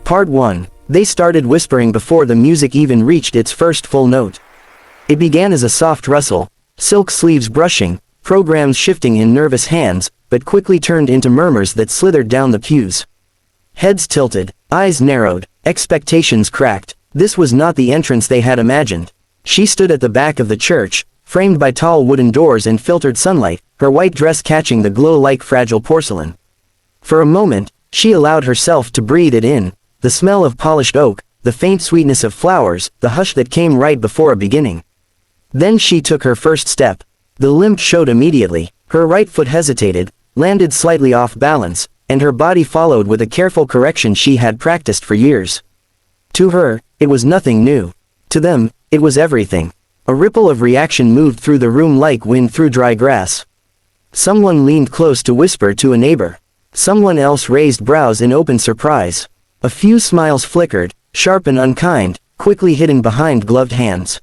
Part 1. They started whispering before the music even reached its first full note. It began as a soft rustle, silk sleeves brushing, programs shifting in nervous hands, but quickly turned into murmurs that slithered down the pews. Heads tilted, eyes narrowed, expectations cracked. This was not the entrance they had imagined. She stood at the back of the church, framed by tall wooden doors and filtered sunlight, her white dress catching the glow like fragile porcelain. For a moment, she allowed herself to breathe it in, the smell of polished oak, the faint sweetness of flowers, the hush that came right before a beginning. Then she took her first step. The limp showed immediately, her right foot hesitated, landed slightly off balance, and her body followed with a careful correction she had practiced for years. To her, it was nothing new. To them, it was everything. A ripple of reaction moved through the room like wind through dry grass. Someone leaned close to whisper to a neighbor. Someone else raised brows in open surprise. A few smiles flickered, sharp and unkind, quickly hidden behind gloved hands.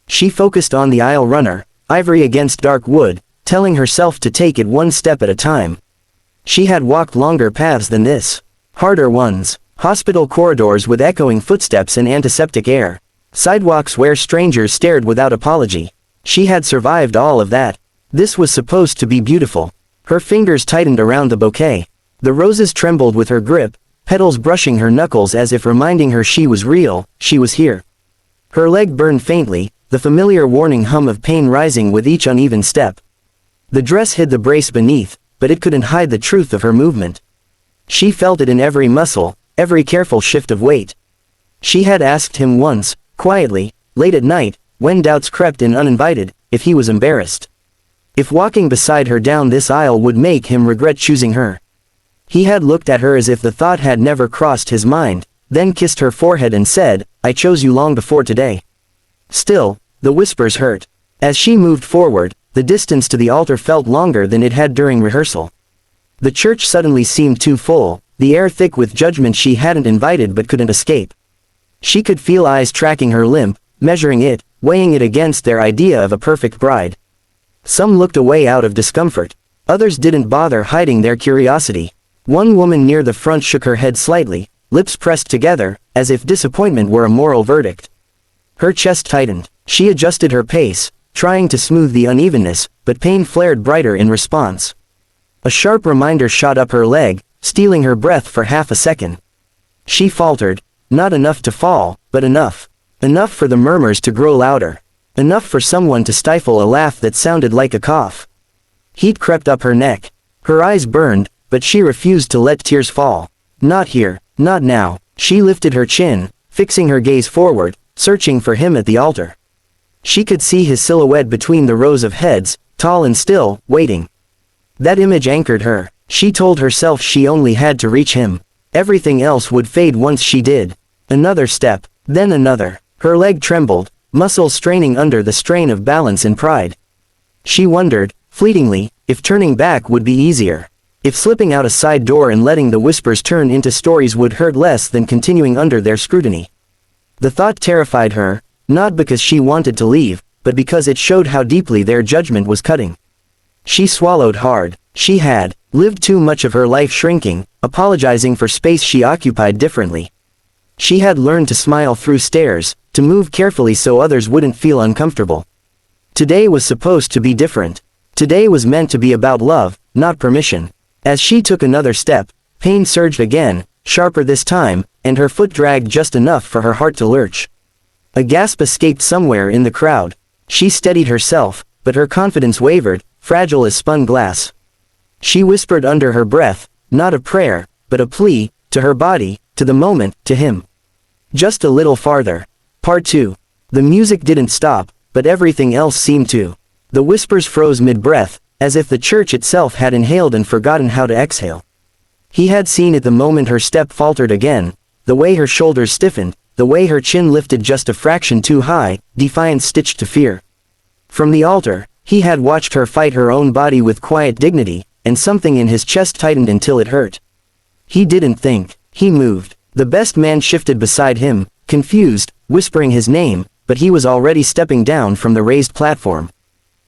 She focused on the aisle runner, ivory against dark wood, telling herself to take it one step at a time. She had walked longer paths than this. Harder ones. Hospital corridors with echoing footsteps and antiseptic air. Sidewalks where strangers stared without apology. She had survived all of that. This was supposed to be beautiful. Her fingers tightened around the bouquet. The roses trembled with her grip, petals brushing her knuckles as if reminding her she was real, she was here. Her leg burned faintly, the familiar warning hum of pain rising with each uneven step. The dress hid the brace beneath, but it couldn't hide the truth of her movement. She felt it in every muscle, every careful shift of weight. She had asked him once, quietly, late at night, when doubts crept in uninvited, if he was embarrassed. If walking beside her down this aisle would make him regret choosing her. He had looked at her as if the thought had never crossed his mind, then kissed her forehead and said, "I chose you long before today." Still, the whispers hurt. As she moved forward, the distance to the altar felt longer than it had during rehearsal. The church suddenly seemed too full, the air thick with judgment she hadn't invited but couldn't escape. She could feel eyes tracking her limp, measuring it, weighing it against their idea of a perfect bride. Some looked away out of discomfort. Others didn't bother hiding their curiosity. One woman near the front shook her head slightly, lips pressed together, as if disappointment were a moral verdict. Her chest tightened. She adjusted her pace, trying to smooth the unevenness, but pain flared brighter in response. A sharp reminder shot up her leg, stealing her breath for half a second. She faltered. Not enough to fall, but enough. Enough for the murmurs to grow louder. Enough for someone to stifle a laugh that sounded like a cough. Heat crept up her neck. Her eyes burned, but she refused to let tears fall. Not here, not now. She lifted her chin, fixing her gaze forward, searching for him at the altar. She could see his silhouette between the rows of heads, tall and still, waiting. That image anchored her. She told herself she only had to reach him. Everything else would fade once she did. Another step, then another. Her leg trembled, muscles straining under the strain of balance and pride. She wondered, fleetingly, if turning back would be easier. If slipping out a side door and letting the whispers turn into stories would hurt less than continuing under their scrutiny. The thought terrified her, not because she wanted to leave, but because it showed how deeply their judgment was cutting. She swallowed hard. She had lived too much of her life shrinking, apologizing for space she occupied differently. She had learned to smile through stares, to move carefully so others wouldn't feel uncomfortable. Today was supposed to be different. Today was meant to be about love, not permission. As she took another step, pain surged again, sharper this time, and her foot dragged just enough for her heart to lurch. A gasp escaped somewhere in the crowd. She steadied herself, but her confidence wavered, fragile as spun glass. She whispered under her breath, not a prayer, but a plea, to her body, to the moment, to him. Just a little farther. Part 2. The music didn't stop, but everything else seemed to. The whispers froze mid-breath, as if the church itself had inhaled and forgotten how to exhale. He had seen it the moment her step faltered again, the way her shoulders stiffened, the way her chin lifted just a fraction too high, defiance stitched to fear. From the altar, he had watched her fight her own body with quiet dignity, and something in his chest tightened until it hurt. He didn't think, he moved. The best man shifted beside him, confused, whispering his name, but he was already stepping down from the raised platform.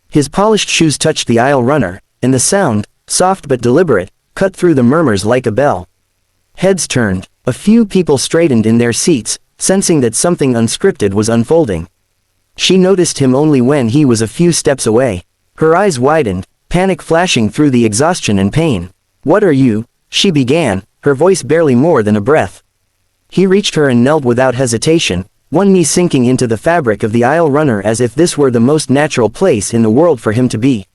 His polished shoes touched the aisle runner, and the sound, soft but deliberate, cut through the murmurs like a bell. Heads turned. A few people straightened in their seats, sensing that something unscripted was unfolding. She noticed him only when he was a few steps away. Her eyes widened, panic flashing through the exhaustion and pain. "What are you?" she began, her voice barely more than a breath. He reached her and knelt without hesitation, one knee sinking into the fabric of the aisle runner as if this were the most natural place in the world for him to be.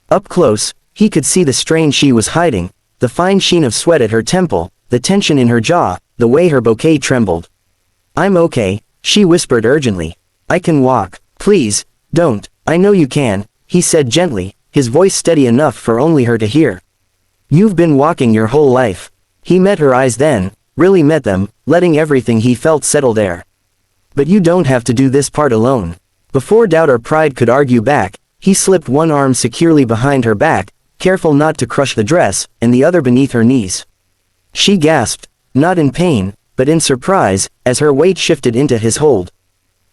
Up close, he could see the strain she was hiding, the fine sheen of sweat at her temple, the tension in her jaw, the way her bouquet trembled. "I'm okay," she whispered urgently. "I can walk. Please, don't." "I know you can," he said gently, his voice steady enough for only her to hear. "You've been walking your whole life." He met her eyes then, really met them, letting everything he felt settle there. "But you don't have to do this part alone." Before doubt or pride could argue back, he slipped one arm securely behind her back, careful not to crush the dress, and the other beneath her knees. She gasped, not in pain, but in surprise, as her weight shifted into his hold.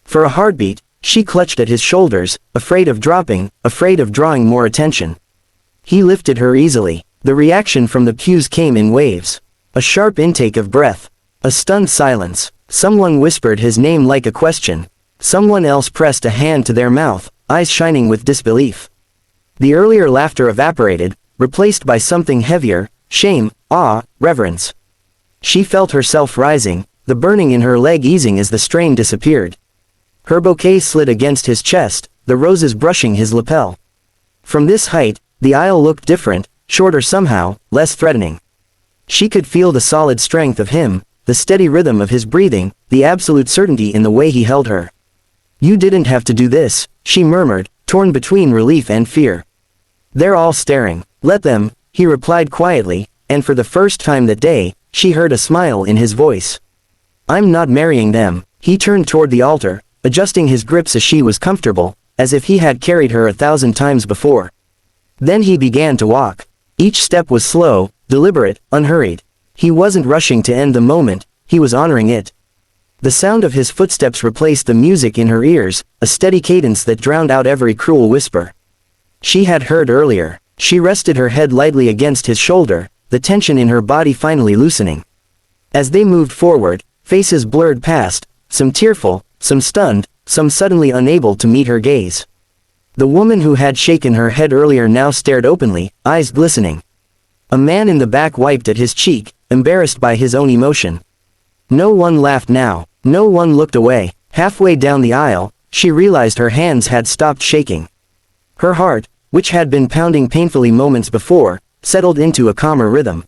For a heartbeat, she clutched at his shoulders, afraid of dropping, afraid of drawing more attention. He lifted her easily. The reaction from the pews came in waves. A sharp intake of breath. A stunned silence. Someone whispered his name like a question. Someone else pressed a hand to their mouth, eyes shining with disbelief. The earlier laughter evaporated, replaced by something heavier, shame, awe, reverence. She felt herself rising, the burning in her leg easing as the strain disappeared. Her bouquet slid against his chest, the roses brushing his lapel. From this height, the aisle looked different, shorter somehow, less threatening. She could feel the solid strength of him, the steady rhythm of his breathing, the absolute certainty in the way he held her. "You didn't have to do this," she murmured, torn between relief and fear. "They're all staring." "Let them," he replied quietly, and for the first time that day, she heard a smile in his voice. "I'm not marrying them." He turned toward the altar, adjusting his grip so she was comfortable, as if he had carried her 1,000 times before. Then he began to walk. Each step was slow, deliberate, unhurried. He wasn't rushing to end the moment, he was honoring it. The sound of his footsteps replaced the music in her ears, a steady cadence that drowned out every cruel whisper she had heard earlier. She rested her head lightly against his shoulder, the tension in her body finally loosening. As they moved forward, faces blurred past, some tearful, some stunned, some suddenly unable to meet her gaze. The woman who had shaken her head earlier now stared openly, eyes glistening. A man in the back wiped at his cheek, embarrassed by his own emotion. No one laughed now, no one looked away. Halfway down the aisle, she realized her hands had stopped shaking. Her heart, which had been pounding painfully moments before, settled into a calmer rhythm.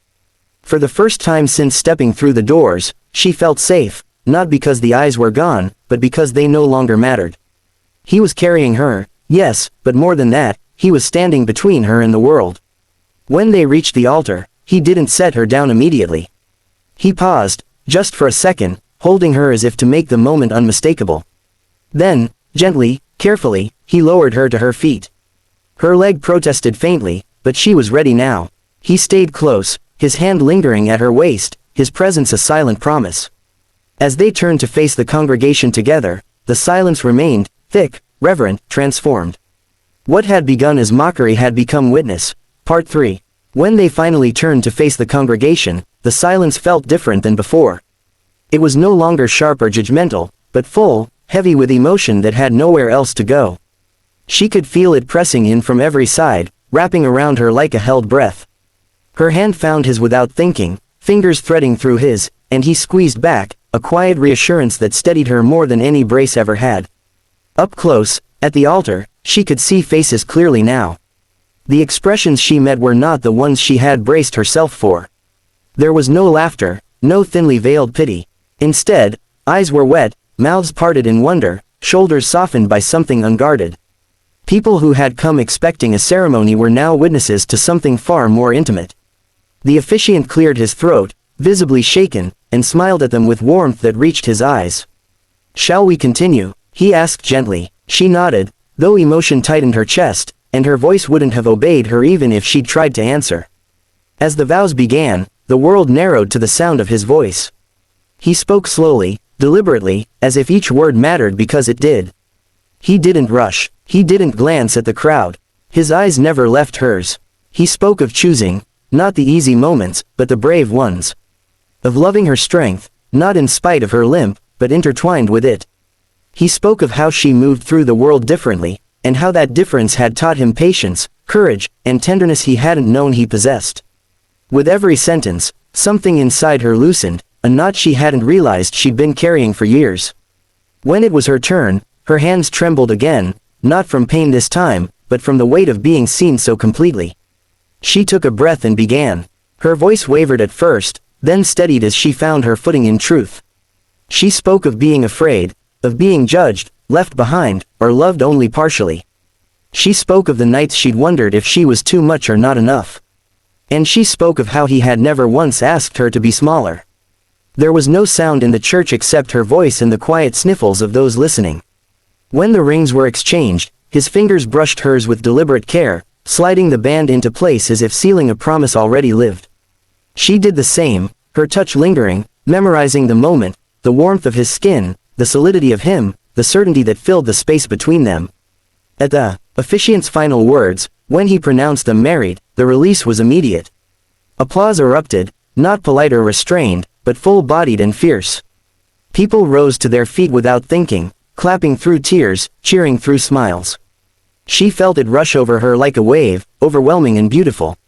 For the first time since stepping through the doors, she felt safe, not because the eyes were gone, but because they no longer mattered. He was carrying her, yes, but more than that, he was standing between her and the world. When they reached the altar, he didn't set her down immediately. He paused, just for a second, holding her as if to make the moment unmistakable. Then, gently, carefully, he lowered her to her feet. Her leg protested faintly, but she was ready now. He stayed close, his hand lingering at her waist, his presence a silent promise. As they turned to face the congregation together, the silence remained, thick, reverent, transformed. What had begun as mockery had become witness. Part 3. When they finally turned to face the congregation, the silence felt different than before. It was no longer sharp or judgmental, but full, heavy with emotion that had nowhere else to go. She could feel it pressing in from every side, wrapping around her like a held breath. Her hand found his without thinking, fingers threading through his, and he squeezed back, a quiet reassurance that steadied her more than any brace ever had. Up close, at the altar, she could see faces clearly now. The expressions she met were not the ones she had braced herself for. There was no laughter, no thinly veiled pity. Instead, eyes were wet, mouths parted in wonder, shoulders softened by something unguarded. People who had come expecting a ceremony were now witnesses to something far more intimate. The officiant cleared his throat, visibly shaken, and smiled at them with warmth that reached his eyes. "Shall we continue?" he asked gently. She nodded, though emotion tightened her chest, and her voice wouldn't have obeyed her even if she'd tried to answer. As the vows began, the world narrowed to the sound of his voice. He spoke slowly, deliberately, as if each word mattered because it did. He didn't rush. He didn't glance at the crowd. His eyes never left hers. He spoke of choosing, not the easy moments, but the brave ones. Of loving her strength, not in spite of her limp, but intertwined with it. He spoke of how she moved through the world differently, and how that difference had taught him patience, courage, and tenderness he hadn't known he possessed. With every sentence, something inside her loosened, a knot she hadn't realized she'd been carrying for years. When it was her turn, her hands trembled again, not from pain this time, but from the weight of being seen so completely. She took a breath and began. Her voice wavered at first, then steadied as she found her footing in truth. She spoke of being afraid, of being judged, left behind, or loved only partially. She spoke of the nights she'd wondered if she was too much or not enough. And she spoke of how he had never once asked her to be smaller. There was no sound in the church except her voice and the quiet sniffles of those listening. When the rings were exchanged, his fingers brushed hers with deliberate care, sliding the band into place as if sealing a promise already lived. She did the same, her touch lingering, memorizing the moment, the warmth of his skin, the solidity of him, the certainty that filled the space between them. At the officiant's final words, when he pronounced them married, the release was immediate. Applause erupted, not polite or restrained, but full-bodied and fierce. People rose to their feet without thinking, clapping through tears, cheering through smiles. She felt it rush over her like a wave, overwhelming and beautiful.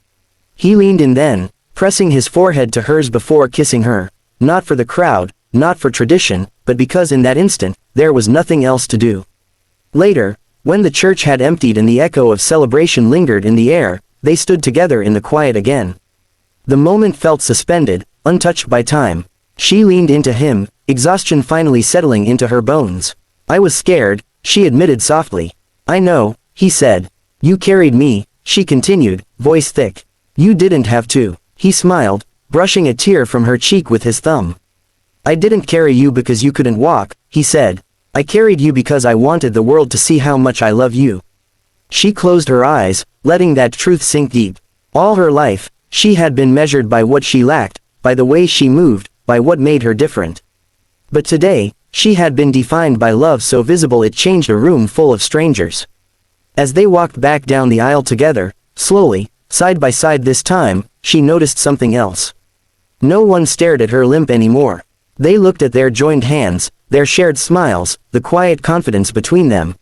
He leaned in then, pressing his forehead to hers before kissing her, not for the crowd, not for tradition, but because in that instant, there was nothing else to do. Later, when the church had emptied and the echo of celebration lingered in the air, they stood together in the quiet again. The moment felt suspended, untouched by time. She leaned into him, exhaustion finally settling into her bones. I was scared, she admitted softly. I know, he said. You carried me, she continued, voice thick. You didn't have to. He smiled, brushing a tear from her cheek with his thumb. I didn't carry you because you couldn't walk, he said. I carried you because I wanted the world to see how much I love you. She closed her eyes, letting that truth sink deep. All her life, she had been measured by what she lacked, by the way she moved, by what made her different. But today, she had been defined by love so visible it changed a room full of strangers. As they walked back down the aisle together, slowly, side by side this time, she noticed something else. No one stared at her limp anymore. They looked at their joined hands, their shared smiles, the quiet confidence between them.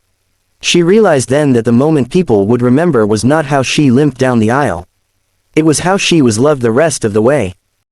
She realized then that the moment people would remember was not how she limped down the aisle. It was how she was loved the rest of the way.